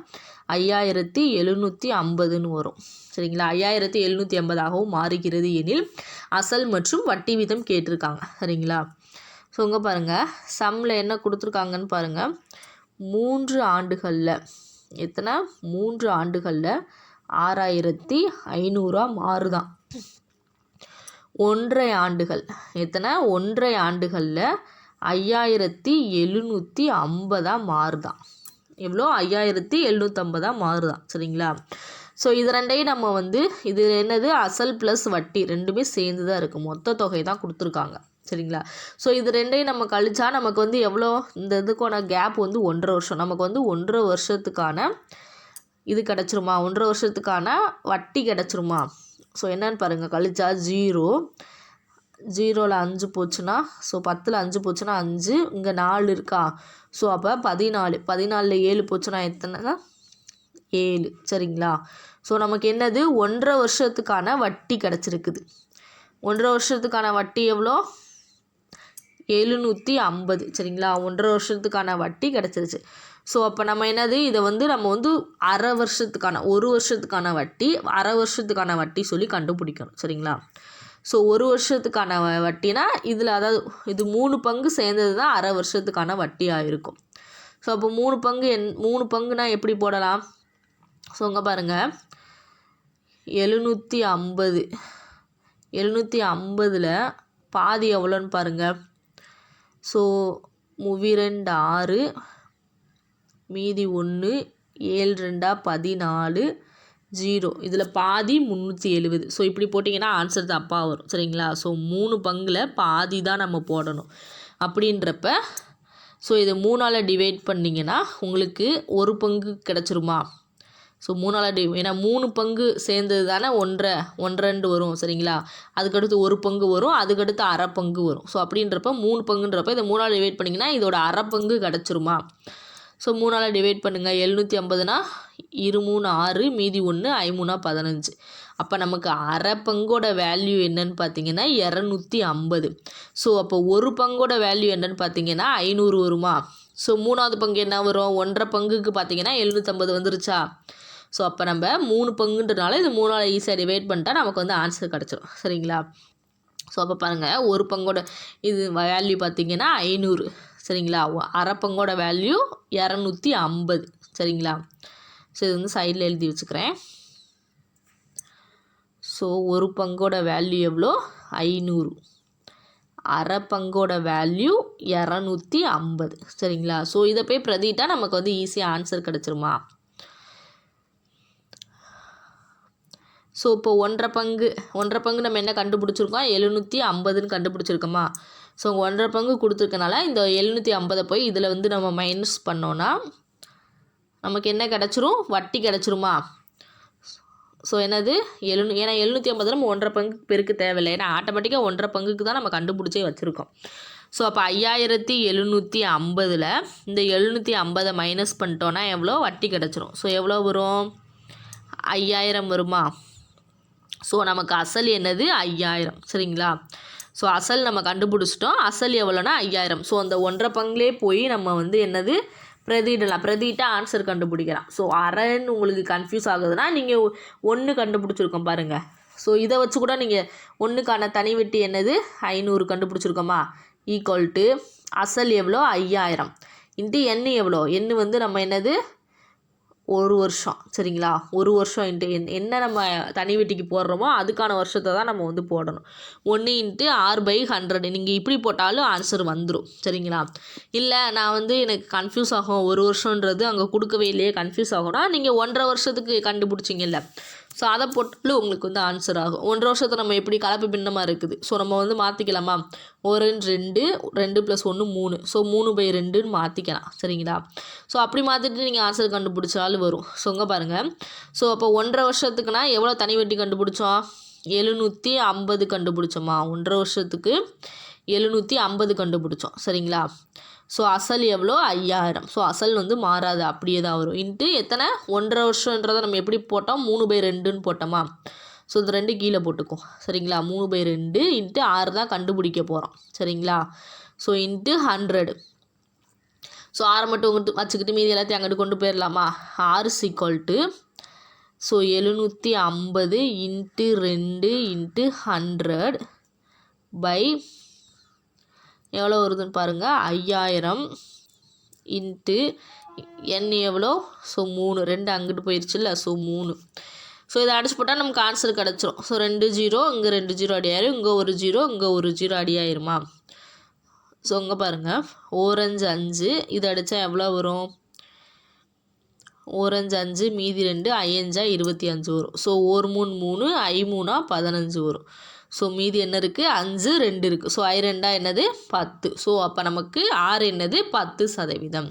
5750ன்னு வரும் சரிங்களா. 5750ஆகவும் மாறுகிறது எனில் அசல் மற்றும் வட்டி வீதம் கேட்டிருக்காங்க சரிங்களா. ஸோ இங்கே பாருங்கள் சம்மில் என்ன கொடுத்துருக்காங்கன்னு பாருங்கள். 3 ஆண்டுகளில் எத்தனை, 3 ஆண்டுகளில் 6500 மாறுதான். 1.5 ஆண்டுகள் எத்தனை, 1.5 ஆண்டுகளில் 5750 மாறுதான். எவ்வளோ, 5750 மாறுதான் சரிங்களா. ஸோ இது ரெண்டையும் நம்ம வந்து இது என்னது, அசல் ப்ளஸ் வட்டி ரெண்டுமே சேர்ந்து தான் இருக்குது, மொத்த தொகை தான் கொடுத்துருக்காங்க சரிங்களா. ஸோ இது ரெண்டையும் நம்ம கழிச்சா நமக்கு வந்து எவ்வளோ, இந்த இதுக்கான கேப் வந்து 1.5 வருஷம், நமக்கு வந்து 1.5 வருஷத்துக்கான இது கிடச்சிருமா, 1.5 வருஷத்துக்கான வட்டி கிடச்சிருமா. ஸோ என்னன்னு பாருங்கள், கழிச்சா 0ல் 5 போச்சுன்னா, ஸோ 10ல் 5 போச்சுன்னா 5, இங்கே 4 இருக்கா. ஸோ அப்போ 14, 14ல் 7 போச்சுன்னா எத்தனைனா 7 சரிங்களா. ஸோ நமக்கு என்னது, 1.5 வருஷத்துக்கான வட்டி கிடச்சிருக்குது. 1.5 வருஷத்துக்கான வட்டி எவ்வளோ, 750 சரிங்களா. 1.5 வருஷத்துக்கான வட்டி கிடச்சிருச்சு. ஸோ அப்போ நம்ம என்னது, இதை வந்து நம்ம வந்து அரை வருஷத்துக்கான, 1 வருஷத்துக்கான வட்டி, அரை வருஷத்துக்கான வட்டி சொல்லி கண்டுபிடிக்கணும் சரிங்களா. ஸோ 1 வருஷத்துக்கான வட்டினா இதில் அதாவது இது 3 பங்கு சேர்ந்தது தான் அரை வருஷத்துக்கான வட்டியாக இருக்கும். ஸோ அப்போ 3 பங்குனா எப்படி போடலாம், ஸோ இங்கே பாருங்கள் 750 750ல் பாதி எவ்வளோன்னு பாருங்கள். ஸோ 32 6 மீதி 1 7 2 14 0 இதில் பாதி 370. ஸோ இப்படி போட்டிங்கன்னா ஆன்சர் தப்பாக வரும் சரிங்களா. ஸோ 3 பங்கில் பாதி தான் நம்ம போடணும். அப்படின்றப்ப ஸோ இதை 3ஆல் டிவைட் பண்ணிங்கன்னா உங்களுக்கு 1 பங்கு கிடச்சிருமா. ஸோ 3ஆல் ஏன்னா 3 பங்கு சேர்ந்தது தானே 1.5 வரும் சரிங்களா. அதுக்கடுத்து 1 பங்கு வரும், அதுக்கடுத்து அரை பங்கு வரும். ஸோ அப்படின்றப்ப 3 பங்குன்றப்ப இதை 3ஆல் டிவைட் பண்ணிங்கன்னா இதோட அரை பங்கு கிடச்சிருமா. ஸோ 3ஆல் டிவைட் பண்ணுங்கள். 750னா 2 3 6 மீதி 1 5 3 15. அப்போ நமக்கு அரை பங்கோட வேல்யூ என்னன்னு பார்த்தீங்கன்னா 250. ஸோ அப்போ 1 பங்கோட வேல்யூ என்னன்னு பார்த்தீங்கன்னா 500 வருமா. ஸோ 3ஆவது பங்கு என்ன வரும், 1.5 பங்குக்கு பார்த்தீங்கன்னா 750 வந்துருச்சா. ஸோ அப்போ நம்ம 3 பங்குன்றனால இது 3ஆல் ஈஸியாக டிவைட் பண்ணிட்டா நமக்கு வந்து ஆன்சர் கிடச்சிரும் சரிங்களா. ஸோ அப்போ பாருங்கள் 1 பங்கோட இது வேல்யூ பார்த்தீங்கன்னா 500 சரிங்களா. அரை பங்கோட வேல்யூ 250 சரிங்களா. ஸோ இது வந்து சைடில் எழுதி வச்சுக்கிறேன். ஸோ 1 பங்கோட வேல்யூ எவ்வளோ 500, அரை பங்கோட வேல்யூ 250 சரிங்களா. ஸோ இதை போய் பிரதிட்டா நமக்கு வந்து ஈஸியாக ஆன்சர் கிடச்சிருமா. ஸோ இப்போ 1.5 பங்கு நம்ம என்ன கண்டுபிடிச்சிருக்கோம் 750ன்னு கண்டுபிடிச்சிருக்கோமா. ஸோ 1.5 பங்கு கொடுத்துருக்கனால இந்த 750 போய் இதில் வந்து நம்ம மைனஸ் பண்ணோன்னா நமக்கு என்ன கிடச்சிரும், வட்டி கிடச்சிருமா. ஸோ என்னது ஏன்னா 750 நம்ம 1.5 பங்கு பெருக்கு தேவையில்லை, ஏன்னா ஆட்டோமேட்டிக்காக 1.5 பங்குக்கு தான் நம்ம கண்டுபிடிச்சே வச்சுருக்கோம். ஸோ அப்போ 5750ல் இந்த 750 மைனஸ் பண்ணிட்டோன்னா எவ்வளோ வட்டி கிடச்சிரும். ஸோ எவ்வளோ வரும் 5000 வருமா. ஸோ நமக்கு அசல் என்னது 5000 சரிங்களா. ஸோ அசல் நம்ம கண்டுபிடிச்சிட்டோம். அசல் எவ்வளோனா 5000. ஸோ அந்த 1.5 பங்குலே போய் நம்ம வந்து என்னது பிரதிட்டா ஆன்சர் கண்டுபிடிக்கலாம். ஸோ அரைன்னு உங்களுக்கு கன்ஃபியூஸ் ஆகுதுன்னா நீங்கள் 1 கண்டுபிடிச்சிருக்கோம் பாருங்கள். ஸோ இதை வச்சு கூட நீங்கள் 1க்கான தனி வெட்டி என்னது 500 கண்டுபிடிச்சிருக்கோமா. ஈக்குவல் டு அசல் எவ்வளோ 5000 இன்ட்டு எண்ணு எவ்வளோ, எண்ணு வந்து நம்ம என்னது 1 வருஷம் சரிங்களா. 1 வருஷம் இன்ட்டு என்ன நம்ம தனி வெட்டிக்கு போடுறோமோ அதுக்கான வருஷத்தை தான் நம்ம வந்து போடணும். 1 இன்ட்டு r/100 நீங்கள் இப்படி போட்டாலும் ஆன்சர் வந்துடும் சரிங்களா. இல்லை நான் வந்து எனக்கு கன்ஃபியூஸ் ஆகும் 1 வருஷன்றது அங்கே கொடுக்கவே இல்லையே கன்ஃபியூஸ் ஆகும்னா நீங்கள் 1.5 வருஷத்துக்கு கண்டுபிடிச்சிங்கல்ல, ஸோ அதை போட்டாலும் உங்களுக்கு வந்து ஆன்சர் ஆகும். 1.5 வருஷத்தை நம்ம எப்படி கலப்பு பின்னமாக இருக்குது. ஸோ நம்ம வந்து மாற்றிக்கலாமா, 1 2 2 + 1 3. ஸோ 3/2ன்னு மாற்றிக்கலாம் சரிங்களா. ஸோ அப்படி மாற்றிட்டு நீங்கள் ஆன்சர் கண்டுபிடிச்சாலும் வரும். ஸோ இங்கே பாருங்கள். ஸோ அப்போ 1.5 வருஷத்துக்குனா எவ்வளோ தனி வெட்டி கண்டுபிடிச்சோம் 750 கண்டுபிடிச்சோமா. 1.5 வருஷத்துக்கு 750 கண்டுபிடிச்சோம் சரிங்களா. ஸோ அசல் எவ்வளோ 5000. ஸோ அசல் வந்து மாறாது அப்படியே தான் வரும். இன்ட்டு எத்தனை 1.5 வருஷன்றதை நம்ம எப்படி போட்டோம் 3/2ன்னு போட்டோமா. ஸோ இது 2 கீழே போட்டுக்கும் சரிங்களா. 3/2 இன்ட்டு 6 தான் கண்டுபிடிக்க போகிறோம் சரிங்களா. So into 100. ஸோ 6 மட்டும் வச்சுக்கிட்டு மீதி எல்லாத்தையும் அங்கிட்டு கொண்டு போயிடலாமா. r = so 750 into 2 into 100 by எவ்வளோ வருதுன்னு பாருங்கள் 5000 இன்ட்டு n எவ்வளோ. ஸோ 3 2 அங்கிட்டு போயிடுச்சுல்ல. ஸோ 3. ஸோ இதை அடிச்சு போட்டால் நமக்கு ஆன்சர் கிடச்சிரும். ஸோ 2 0 இங்கே 2 0 அடியாயிரும், இங்கே 1 0 இங்கே 1 0 அடியாயிருமா. ஸோ இங்கே பாருங்கள் 1 5 5 இது அடித்தா எவ்வளோ வரும் 1 5 5 மீதி 2 5 25 வரும். ஸோ 1 3 3 5 3 15 வரும். ஸோ மீதி என்ன இருக்குது 5 2 இருக்குது. ஸோ 2 என்னது 10. ஸோ அப்போ நமக்கு r என்னது 10%.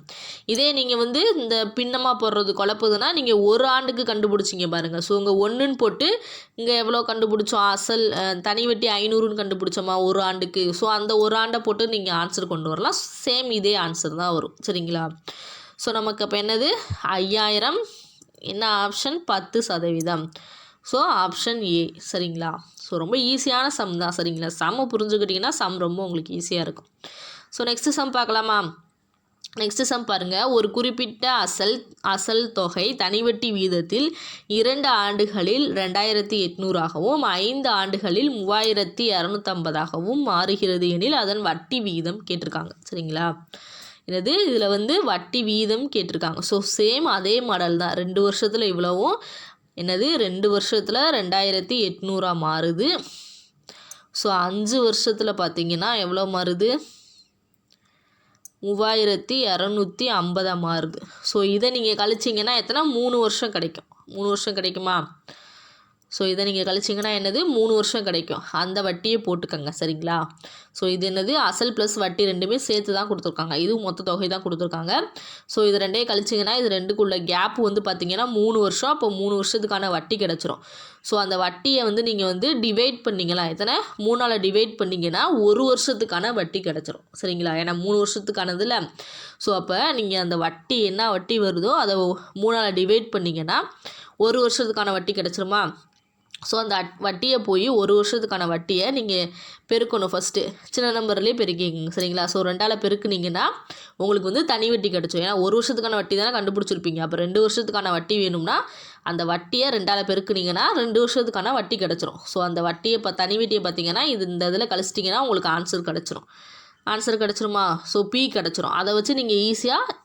இதே நீங்கள் வந்து இந்த பின்னமாக போடுறது குழப்புதுன்னா நீங்கள் 1 ஆண்டுக்கு கண்டுபிடிச்சிங்க பாருங்கள். ஸோ இங்கே 1ன்னு போட்டு இங்கே எவ்வளோ கண்டுபிடிச்சோம் அசல் தனி வெட்டி 500ன்னு கண்டுபிடிச்சோமா 1 ஆண்டுக்கு. ஸோ அந்த 1 ஆண்டை போட்டு நீங்கள் ஆன்சர் கொண்டு வரலாம். சேம் இதே ஆன்சர் தான் வரும் சரிங்களா. ஸோ நமக்கு அப்போ என்னது 5000 என்ன ஆப்ஷன் 10%. ஸோ ஆப்ஷன் ஏ சரிங்களா. ஸோ ரொம்ப ஈஸியான சம் தான் சரிங்களா. சம்மை புரிஞ்சுக்கிட்டிங்கன்னா சம் ரொம்ப உங்களுக்கு ஈஸியாக இருக்கும். ஸோ நெக்ஸ்ட்டு சம் பார்க்கலாமா. நெக்ஸ்ட்டு சம் பாருங்கள். ஒரு குறிப்பிட்ட அசல் தொகை தனிவட்டி வீதத்தில் 2 ஆண்டுகளில் 2800ஆகவும் 5 ஆண்டுகளில் 3250ஆகவும் மாறுகிறது எனில் அதன் வட்டி விகிதம் கேட்டிருக்காங்க சரிங்களா. என்னது இதில் வந்து வட்டி வீதம் கேட்டிருக்காங்க. ஸோ சேம் அதே மாடல் தான். 2 வருஷத்தில் இவ்வளவும் என்னது 2 வருஷத்தில் 2800 மாறுது. ஸோ 5 வருஷத்தில் பார்த்தீங்கன்னா எவ்வளோ மாறுது 3250 மாறுது. ஸோ இதை நீங்கள் கழிச்சிங்கன்னா எத்தனை 3 வருஷம் கிடைக்கும். 3 வருஷம் கிடைக்குமா? ஸோ இதை நீங்கள் கழிச்சிங்கன்னா என்னது 3 வருஷம் கிடைக்கும். அந்த வட்டியை போட்டுக்கோங்க சரிங்களா. ஸோ இது என்னது அசல் ப்ளஸ் வட்டி ரெண்டுமே சேர்த்து தான் கொடுத்துருக்காங்க. இதுவும் மொத்த தொகை தான் கொடுத்துருக்காங்க. ஸோ இது ரெண்டையும் கழிச்சிங்கன்னா இது ரெண்டுக்குள்ள கேப் வந்து பார்த்திங்கன்னா 3 வருஷம். அப்போ 3 வருஷத்துக்கான வட்டி கிடச்சிரும். ஸோ அந்த வட்டியை வந்து நீங்கள் வந்து டிவைட் பண்ணிங்களா எத்தனை 3ஆல் டிவைட் பண்ணிங்கன்னா 1 வருஷத்துக்கான வட்டி கிடச்சிரும் சரிங்களா. ஏன்னா 3 வருஷத்துக்கானதில்ல. ஸோ அப்போ நீங்கள் அந்த வட்டி என்ன வட்டி வருதோ அதை 3ஆல் டிவைட் பண்ணிங்கன்னா 1 வருஷத்துக்கான வட்டி கிடச்சிருமா. ஸோ அந்த வட்டியை போய் 1 வருஷத்துக்கான வட்டியை நீங்கள் பெருக்கணும். ஃபஸ்ட்டு சின்ன நம்பர்லேயே பெருக்கிங்க சரிங்களா. ஸோ 2ஆல் பெருக்குனிங்கன்னா உங்களுக்கு வந்து தனி வட்டி கிடச்சிடும். ஏன்னா 1 வருஷத்துக்கான வட்டி தானே கண்டுபிடிச்சிருப்பீங்க. அப்போ 2 வருஷத்துக்கான வட்டி வேணும்னா அந்த வட்டியை 2ஆல் பெருக்குனிங்கன்னா 2 வருஷத்துக்கான வட்டி கிடச்சிரும். ஸோ அந்த வட்டியை தனி வட்டியை பார்த்தீங்கன்னா இந்த இதில் கழிச்சிட்டிங்கன்னா உங்களுக்கு ஆன்சர் கிடச்சிரும். ஆன்சர் கிடச்சிருமா. ஸோ பி கிடச்சிரும். அதை வச்சு நீங்கள் ஈஸியாக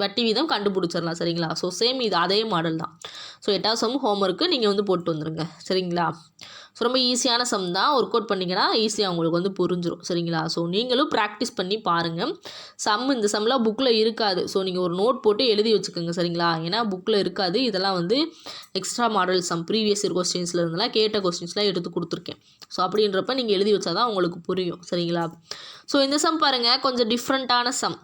வட்டி வீதம் கண்டுபிடிச்சிடலாம் சரிங்களா. ஸோ சேம் இது அதே மாடல் தான். ஸோ 8வது சம் ஹோம்ஒர்க்கு நீங்கள் வந்து போட்டு வந்துடுங்க சரிங்களா. ஸோ ரொம்ப ஈஸியான சம் தான். ஒர்க் அவுட் பண்ணிங்கன்னா ஈஸியாக உங்களுக்கு வந்து புரிஞ்சிடும் சரிங்களா. ஸோ நீங்களும் ப்ராக்டிஸ் பண்ணி பாருங்கள். இந்த சம்லாம் புக்கில் இருக்காது. ஸோ நீங்கள் ஒரு நோட் போட்டு எழுதி வச்சுக்கோங்க சரிங்களா. ஏன்னா புக்கில் இருக்காது. இதெல்லாம் வந்து extra model sum previous year கொஸ்டின்ஸில் இருந்தெல்லாம் கேட்ட கொஸ்டின்ஸ்லாம் எடுத்து கொடுத்துருக்கேன். ஸோ அப்படின்றப்ப நீங்கள் எழுதி வச்சா தான் உங்களுக்கு புரியும் சரிங்களா. ஸோ இந்த சம் பாருங்கள் கொஞ்சம் டிஃப்ரெண்ட்டான சம்.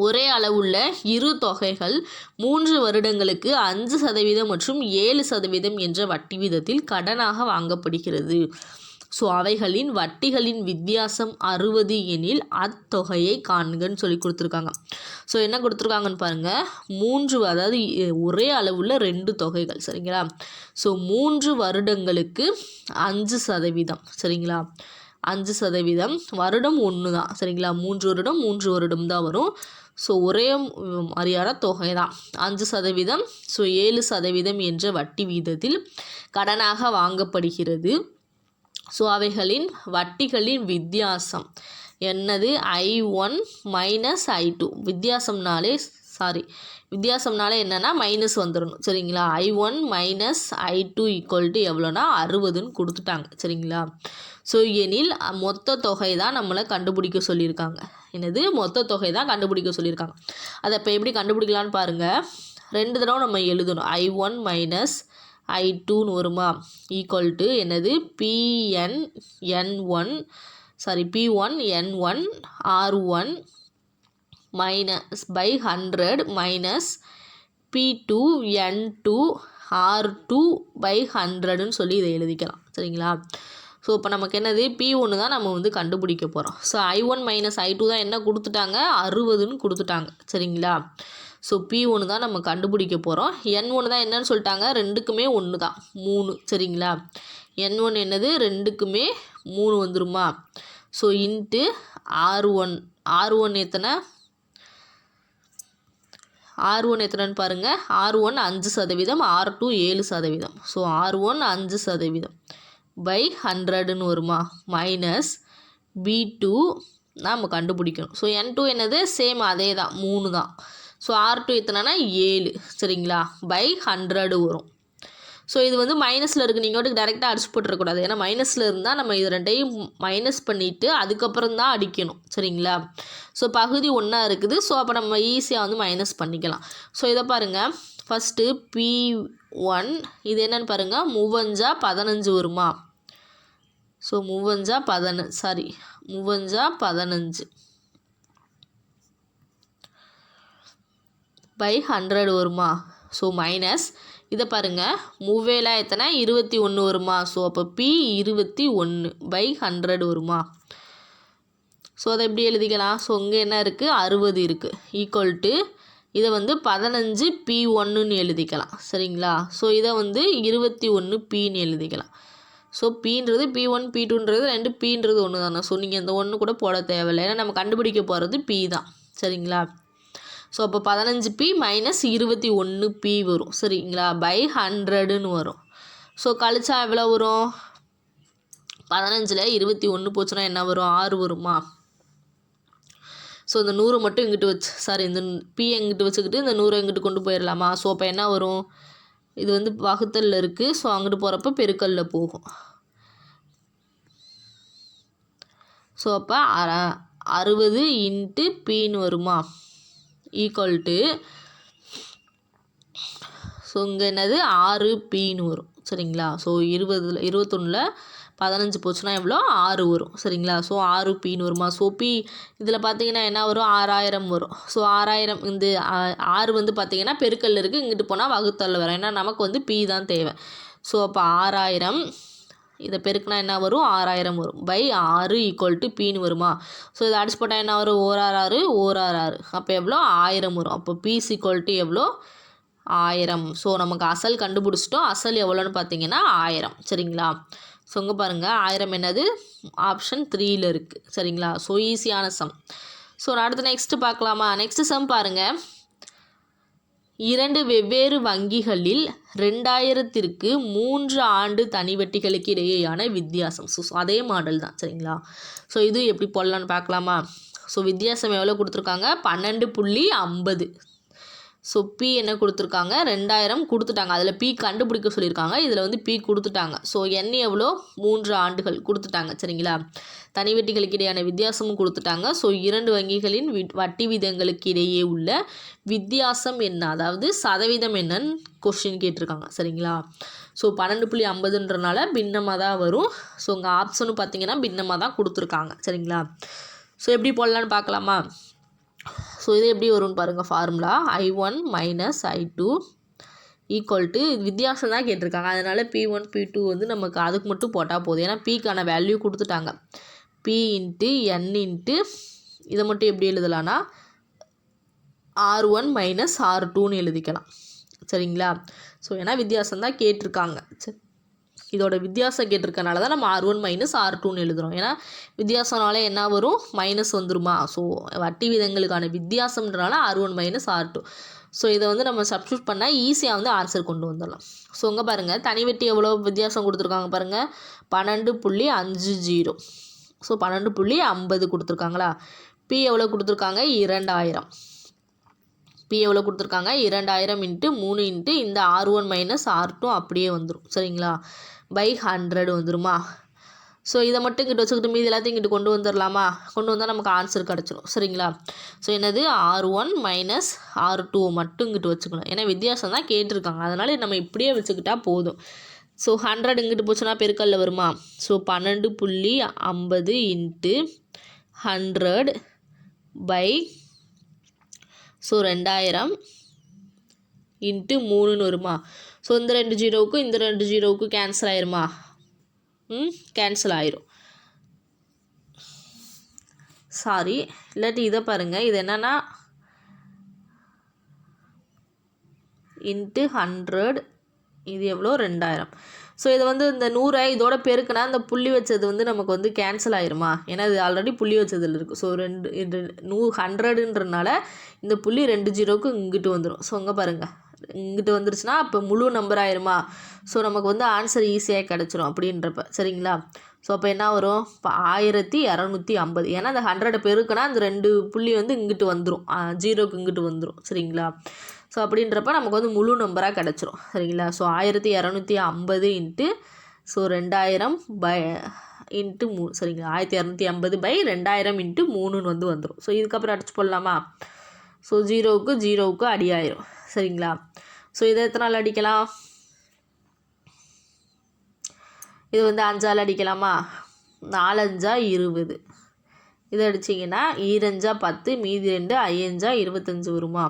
ஒரே அளவுள்ள இரு தொகைகள் 3 வருடங்களுக்கு 5% மற்றும் 7% என்ற வட்டி வீதத்தில் கடனாக வாங்கப்படுகிறது. ஸோ அவைகளின் வட்டிகளின் வித்தியாசம் 60 எனில் அத்தொகையை காண்கன்னு சொல்லி கொடுத்துருக்காங்க. ஸோ என்ன கொடுத்துருக்காங்கன்னு பாருங்கள். 3 அதாவது ஒரே அளவுள்ள 2 தொகைகள் சரிங்களா. ஸோ 3 வருடங்களுக்கு 5% சரிங்களா. 5% வருடம் 1 தான் சரிங்களா. 3 வருடம் 3 வருடம் தான் வரும். ஸோ ஒரே மாதிரியான தொகை தான் 5%. ஸோ 7% என்ற வட்டி வீதத்தில் கடனாக வாங்கப்படுகிறது. ஸோ அவைகளின் வட்டிகளின் வித்தியாசம் என்னது I1 மைனஸ் I2. வித்தியாசம்னாலே என்னென்னா மைனஸ் வந்துடணும் சரிங்களா. I1 minus I2 equal to எவ்வளோனா 60ன்னு கொடுத்துட்டாங்க சரிங்களா. ஸோ எனில் மொத்த தொகை தான் நம்மளை கண்டுபிடிக்க சொல்லியிருக்காங்க. என்னது மொத்த தொகை தான் கண்டுபிடிக்க சொல்லியிருக்காங்க. அதை இப்போ எப்படி கண்டுபிடிக்கலான்னு பாருங்கள். 2 தடவை நம்ம எழுதணும். I1 மைனஸ் I2ன்னு வருமா ஈக்குவல் டு என்னது P1 N1 R1 minus by 100 minus P2 N2 R2 by 100ன்னு சொல்லி இதை எழுதிக்கலாம் சரிங்களா. ஸோ இப்போ நமக்கு என்னது P1 தான் நம்ம வந்து கண்டுபிடிக்க போகிறோம். ஸோ I1 மைனஸ் I2 தான் என்ன கொடுத்துட்டாங்க 60ன்னு கொடுத்துட்டாங்க சரிங்களா. ஸோ P1 தான் நம்ம கண்டுபிடிக்க போகிறோம். N1 தான் என்னன்னு சொல்லிட்டாங்க 2க்குமே 1 தான் 3 சரிங்களா. N1 என்னது 2க்குமே 3 வந்துருமா. ஸோ இன்ட்டு R1 எத்தனைன்னு பாருங்கள். R1 5%, R2 7%. So R1 5% by 100ன்னு வருமா மைனஸ் B2 நம்ம கண்டுபிடிக்கணும். ஸோ N2 என்னது சேம் அதே தான் 3 தான். ஸோ R2 எத்தனைனா 7 சரிங்களா பை 100 வரும். ஸோ இது வந்து மைனஸில் இருக்குது. நீங்கள் வந்து டேரெக்டாக அடிச்சு போட்டுறக்கூடாது. ஏன்னா மைனஸில் இருந்தால் நம்ம இது ரெண்டையும் மைனஸ் பண்ணிவிட்டு அதுக்கப்புறம் தான் அடிக்கணும் சரிங்களா. ஸோ பகுதி ஒன்றா இருக்குது. ஸோ அப்போ நம்ம ஈஸியாக வந்து மைனஸ் பண்ணிக்கலாம். ஸோ இதை பாருங்கள். ஃபஸ்ட்டு P1 இது என்னென்னு பாருங்கள் 3×15 வருமா. ஸோ 3×15 பை 100 வருமா. ஸோ மைனஸ் இதை பாருங்கள் 3 எத்தனை 21 வருமா. ஸோ அப்போ P21 பை 100 வருமா. ஸோ அதை எப்படி எழுதிக்கலாம். ஸோ இங்கே என்ன இருக்குது 60 இருக்குது ஈக்குவல் டு இதை வந்து 15 P1ன்னு எழுதிக்கலாம் சரிங்களா. ஸோ இதை வந்து 21 Pன்னு எழுதிக்கலாம். ஸோ Pன்றது P1 P2ன்றது 2 Pன்றது 1 தானே. ஸோ நீங்கள் இந்த 1 கூட போட தேவையில்லை. ஏன்னா நம்ம கண்டுபிடிக்க போகிறது P தான் சரிங்களா. ஸோ அப்போ 15P மைனஸ் 21P வரும் சரிங்களா பை 100ன்னு வரும். ஸோ கழிச்சா எவ்வளோ வரும் 15ல் 21 போச்சுன்னா என்ன வரும் 6 வருமா. ஸோ இந்த 100 மட்டும் இங்கிட்டு வச்சு இந்த பி எங்கிட்டு வச்சுக்கிட்டு இந்த 100 எங்கிட்டு கொண்டு போயிடலாமா? ஸோ அப்போ என்ன வரும், இது வந்து வகுத்தலில் இருக்குது, ஸோ அங்கிட்டு போகிறப்ப பெருக்கல்ல போகும். ஸோ அப்போ 60 இன்ட்டு பின்னு வருமா ஈக்குவல் டு, ஸோ இங்கே என்னது 6 பின்னு வரும் சரிங்களா. ஸோ 21 15 போச்சுன்னா எவ்வளோ 6 வரும் சரிங்களா. ஸோ 6 பின்னு வருமா. ஸோ பி இதில் பார்த்தீங்கன்னா என்ன வரும் 6000 வரும். ஸோ 6000 இந்த 6 வந்து பார்த்தீங்கன்னா பெருக்கல்ல இருக்குது, இங்கிட்டு போனால் வகுத்தலில் வரும். ஏன்னா நமக்கு வந்து பி தான் தேவை. ஸோ அப்போ 6000 இதை பெருக்குனா என்ன வரும் 6000 வரும் பை 6 ஈக்குவல் டு பின்னு வருமா. ஸோ இதை அடிச்சு போட்டால் என்ன வரும் 6 அப்போ எவ்வளோ 1000 வரும். அப்போ பி ஈக்குவல் டு எவ்வளோ 1000. ஸோ நமக்கு அசல் கண்டுபிடிச்சிட்டோம். அசல் எவ்வளோன்னு பார்த்தீங்கன்னா 1000 சரிங்களா. ஸோ இங்கே பாருங்கள் 1000 என்னது ஆப்ஷன் 3ல் இருக்குது சரிங்களா. ஸோ ஈஸியான சம். ஸோ அடுத்து நெக்ஸ்ட்டு பார்க்கலாமா. நெக்ஸ்ட்டு சம் பாருங்கள். 2 வெவ்வேறு வங்கிகளில் 2000க்கு 3 ஆண்டு தனிவட்டிகளுக்கு இடையேயான வித்தியாசம். ஸோ அதே மாடல் தான் சரிங்களா. ஸோ இது எப்படி போடலான்னு பார்க்கலாமா. ஸோ வித்தியாசம் எவ்வளோ கொடுத்துருக்காங்க 12.50. ஸோ பி என்ன கொடுத்துருக்காங்க 2000 கொடுத்துட்டாங்க. அதில் பி கண்டுபிடிக்க சொல்லியிருக்காங்க, இதில் வந்து பி கொடுத்துட்டாங்க. ஸோ என் எவ்வளோ 3 ஆண்டுகள் கொடுத்துட்டாங்க சரிங்களா. தனி வட்டிகளுக்கு இடையான வித்தியாசமும் கொடுத்துட்டாங்க. ஸோ 2 வங்கிகளின் வட்டி விதங்களுக்கு இடையே உள்ள வித்தியாசம் என்ன, அதாவது சதவீதம் என்னன்னு கொஸ்டின் கேட்டிருக்காங்க சரிங்களா. ஸோ 12.50ன்றனால பின்னமாக தான் வரும். ஸோ உங்கள் ஆப்ஷனும் பார்த்தீங்கன்னா பின்னமாக தான் கொடுத்துருக்காங்க சரிங்களா. ஸோ எப்படி போடலான்னு பார்க்கலாமா. ஸோ இது எப்படி வரும்னு பாருங்கள். Formula I1 minus I2 equal to வித்தியாசம் தான் கேட்டிருக்காங்க, அதனால் P1 P2 வந்து நமக்கு அதுக்கு மட்டும் போட்டால் போதும். ஏன்னா பிக்கான வேல்யூ கொடுத்துட்டாங்க. P இன்ட்டு N இன்ட்டு இதை மட்டும் எப்படி எழுதலான்னா R1 மைனஸ் R2ன்னு எழுதிக்கலாம் சரிங்களா. ஸோ ஏன்னா வித்தியாசம் தான் கேட்டிருக்காங்க. சரி, இதோட வித்தியாசம் கேட்டிருக்கனால தான் நம்ம R1 மைனஸ் R2ன்னு எழுதுகிறோம். ஏன்னா வித்தியாசம்னால என்ன வரும் மைனஸ் வந்துருமா. ஸோ வட்டி விதங்களுக்கான வித்தியாசம்ன்றனால R1 மைனஸ் R2. ஸோ இதை வந்து நம்ம சப்ஸ்டியூட் பண்ணால் ஈஸியாக வந்து ஆன்சர் கொண்டு வந்துடலாம். ஸோ இங்கே பாருங்கள் தனி வட்டி எவ்வளோ வித்தியாசம் கொடுத்துருக்காங்க பாருங்கள் 12.50. ஸோ 12.50 கொடுத்துருக்காங்களா. பி எவ்வளோ கொடுத்துருக்காங்க 2000. பி எவ்வளோ கொடுத்துருக்காங்க 2000 இன்ட்டு 3 இன்ட்டு இந்த R1 மைனஸ் R2 அப்படியே வந்துடும் சரிங்களா. பை 100 வந்துடுமா. ஸோ இதை மட்டும் இங்கிட்ட வச்சுக்கிட்டு மீதி எல்லாத்தையும் இங்கிட்டு கொண்டு வந்துடலாமா. கொண்டு வந்தால் நமக்கு ஆன்சர் கிடச்சிரும் சரிங்களா. ஸோ என்னது R1 மைனஸ் R2 மட்டும் இங்கிட்டு வச்சுக்கணும். ஏன்னா வித்தியாசம் தான் கேட்டிருக்காங்க, அதனால் நம்ம இப்படியே வச்சுக்கிட்டா போதும். ஸோ 100 இங்கிட்டு போச்சுன்னா பெருக்கல்ல வருமா. So 12.50 into 100 by so 2000 into 3ன்னு வருமா. ஸோ இந்த 2 ஜீரோவுக்கும் இந்த 2 ஜீரோவுக்கும் கேன்சல் ஆயிருமா. கேன்சல் ஆயிரும். சாரி, இல்லாட்டி இதை பாருங்கள். இது என்னென்னா இன்ட்டு 100 இது எவ்வளோ 2000. ஸோ இதை வந்து இந்த 100 இதோட பெருக்குனா இந்த புள்ளி வச்சது வந்து நமக்கு வந்து கேன்சல் ஆயிருமா. ஏன்னா இது ஆல்ரெடி புள்ளி வச்சதில் இருக்குது. ஸோ 100ன்றனால இந்த புள்ளி 2 ஜீரோவுக்கு இங்கிட்டு வந்துடும். ஸோ இங்கே பாருங்கள் இங்கிட்டு வந்துருச்சுன்னா அப்போ முழு நம்பர் ஆயிருமா. ஸோ நமக்கு வந்து ஆன்சர் ஈஸியாக கிடச்சிரும் அப்படின்றப்ப சரிங்களா. ஸோ அப்போ என்ன வரும் இப்போ 1250. ஏன்னா அந்த 100 பெருக்குனா அந்த 2 புள்ளி வந்து இங்கிட்டு வந்துடும், ஜீரோவுக்கு இங்கிட்டு வந்துடும் சரிங்களா. ஸோ அப்படின்றப்ப நமக்கு வந்து முழு நம்பராக கிடச்சிரும் சரிங்களா. So 1250 into so 2000 pi into 3 சரிங்களா. 1250 பை 2000 இன்ட்டு 3ன்னு வந்து வந்துடும். ஸோ இதுக்கப்புறம் அடிச்சு போடலாமா. ஸோ ஜீரோவுக்கு அடி ஆயிரும் சரிங்களா. ஸோ இதை எத்தனை நாள் அடிக்கலாம். இது வந்து 5ஆல் அடிக்கலாமா. 4 5 20. இதை அடிச்சிங்கன்னா 2 5 10 மீதி 2 5 25 வருமா.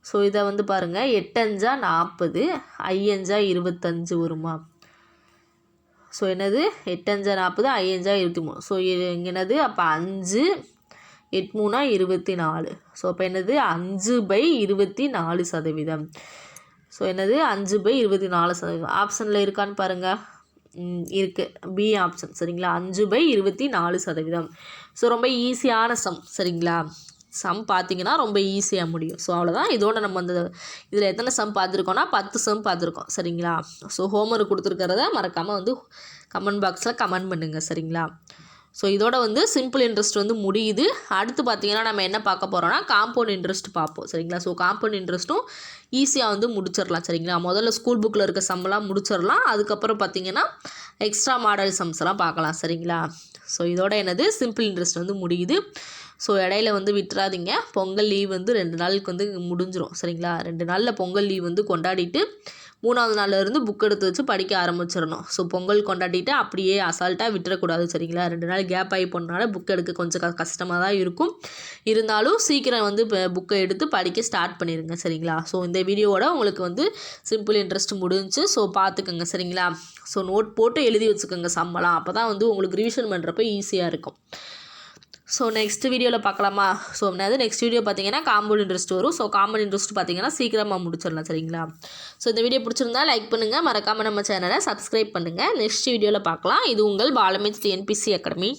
ஸோ இதை வந்து பாருங்கள் 8 5 40 5 25 வருமா. ஸோ என்னது 8 5 40 5 23. ஸோ இங்கே என்னது அப்போ 5 8 3 24. ஸோ அப்போ என்னது 5/24%. ஸோ என்னது 5/24%. ஆப்ஷனில் இருக்கான்னு பாருங்கள். இருக்குது, பி ஆப்ஷன் சரிங்களா. 5/24%. ஸோ ரொம்ப ஈஸியான சம் சரிங்களா. சம் பார்த்தீங்கன்னா ரொம்ப ஈஸியாக முடியும். ஸோ அவ்வளோதான். இதோட நம்ம அந்த இதில் எத்தனை சம் பார்த்துருக்கோன்னா 10 சம் பார்த்துருக்கோம் சரிங்களா. ஸோ ஹோம்ஒர்க் கொடுத்துருக்கிறத மறக்காமல் வந்து கமெண்ட் பாக்ஸில் கமெண்ட் பண்ணுங்கள் சரிங்களா. ஸோ இதோட வந்து சிம்பிள் இன்ட்ரெஸ்ட் வந்து முடியுது. அடுத்து பார்த்திங்கன்னா நம்ம என்ன பார்க்க போகிறோம்னா காம்பவுண்ட் இன்ட்ரெஸ்ட் பார்ப்போம் சரிங்களா. ஸோ காம்பவுண்ட் இன்ட்ரெஸ்ட்டும் ஈஸியாக வந்து முடிச்சிடலாம் சரிங்களா. முதல்ல ஸ்கூல் புக்கில் இருக்க சம்மெல்லாம் முடிச்சிடலாம். அதுக்கப்புறம் பார்த்திங்கன்னா எக்ஸ்ட்ரா மாடல் சம்ஸ்லாம் பார்க்கலாம் சரிங்களா. ஸோ இதோட என்னது சிம்பிள் இன்ட்ரெஸ்ட் வந்து முடியுது. ஸோ இடையில வந்து விட்டுறாதீங்க. பொங்கல் லீவ் வந்து 2 நாளுக்கு வந்து முடிஞ்சிடும் சரிங்களா. 2 நாளில் பொங்கல் லீவ் வந்து கொண்டாடிட்டு 3வது நாள்லேருந்து புக் எடுத்து வச்சு படிக்க ஆரம்பிச்சிடணும். ஸோ பொங்கல் கொண்டாடிட்டு அப்படியே அசால்ட்டாக விட்டுறக்கூடாது சரிங்களா. 2 நாள் கேப் ஆகி போனனால புக் எடுக்க கொஞ்சம் கஷ்டமாக தான் இருக்கும். இருந்தாலும் சீக்கிரம் வந்து புக்கை எடுத்து படிக்க ஸ்டார்ட் பண்ணிடுங்க சரிங்களா. ஸோ இந்த வீடியோவோட உங்களுக்கு வந்து சிம்பிள் இன்ட்ரெஸ்ட் முடிஞ்சு. ஸோ பார்த்துக்கோங்க சரிங்களா. ஸோ நோட் போட்டு எழுதி வச்சுக்கோங்க சம்பளம். அப்போ தான் வந்து உங்களுக்கு ரிவிஷன் பண்ணுறப்ப ஈஸியாக இருக்கும். ஸோ நெக்ஸ்ட் வீடியோவில் பார்க்கலாமா. ஸோ என்னது நெக்ஸ்ட் வீடியோ பார்த்தீங்கன்னா காம்பவுண்ட் இன்ட்ரெஸ்ட் வரும். ஸோ காம்பவுண்ட் இன்ட்ரெஸ்ட் பார்த்தீங்கன்னா சீக்கிரமாக முடிச்சிடலாம் சரிங்களா. ஸோ இந்த வீடியோ பிடிச்சிருந்தா லைக் பண்ணுங்கள், மறக்காமல் நம்ம சேனலை சப்ஸ்கிரைப் பண்ணுங்கள். நெக்ஸ்ட் வீடியோவில் பார்க்கலாம். இது உங்கள் பாலமேஜ் TNPSC அகாடமி.